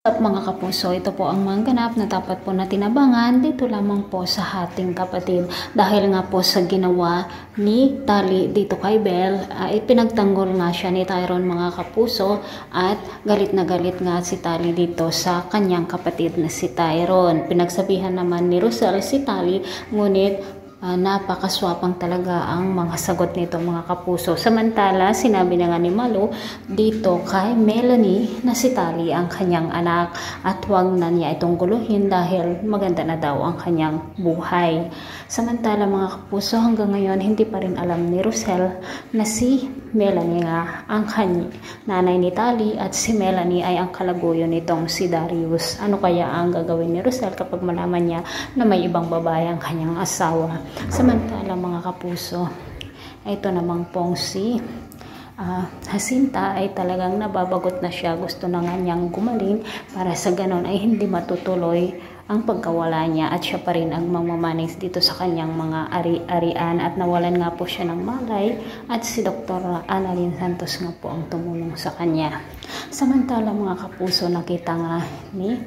Mga kapuso, ito po ang mga ganap na dapat po natin abangan dito lamang po sa ating kapatid. Dahil nga po sa ginawa ni Tali dito kay Belle, pinagtanggol nga siya ni Tyrone mga kapuso, at galit na galit nga si Tali dito sa kanyang kapatid na si Tyrone. Pinagsabihan naman ni Rosel si Tali, ngunit napakaswapang talaga ang mga sagot nito mga kapuso. Samantala, sinabi na nga ni Malu dito kay Melanie na si Tali ang kanyang anak at huwag na niya itong guluhin dahil maganda na daw ang kanyang buhay. Samantala mga kapuso, hanggang ngayon hindi pa rin alam ni Rosel na si Melanie nga ang nanay ni Tali at si Melanie ay ang kalaguyo nitong si Darius. Ano kaya ang gagawin ni Rosel kapag malaman niya na may ibang babae ang kanyang asawa? Samantala mga kapuso, ito namang pong si Jacinta ay talagang nababagot na siya. Gusto na nga niyang gumaling para sa ganon ay hindi matutuloy ang pagkawala niya at siya pa rin ang mamamanis dito sa kanyang mga ari-arian, at nawalan nga po siya ng malay at si Dr. Annalyn Santos nga po ang tumulong sa kanya. Samantala mga kapuso, nakita nga ni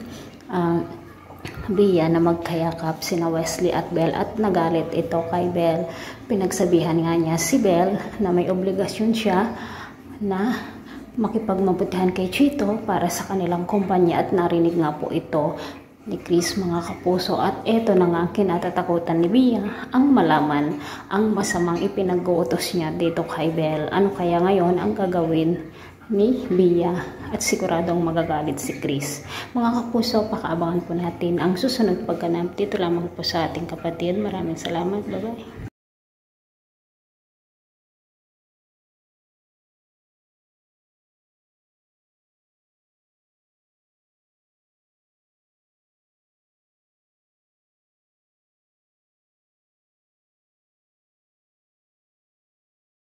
Bia na magkayakap sina Wesley at Belle at nagalit ito kay Belle. Pinagsabihan nga niya si Belle na may obligasyon siya na makipagmabutihan kay Chito para sa kanilang kumpanya, at narinig nga po ito ni Chris mga kapuso, at eto na nga ang kinatatakutan ni Bia, ang malaman ang masamang ipinag-uutos niya dito kay Belle. Ano kaya ngayon ang gagawin ni Bia, at siguradong magagalit si Chris. Mga kapuso, pakaabangan po natin ang susunod pagganap dito lamang po sa ating kapatid. Maraming salamat. Bye-bye.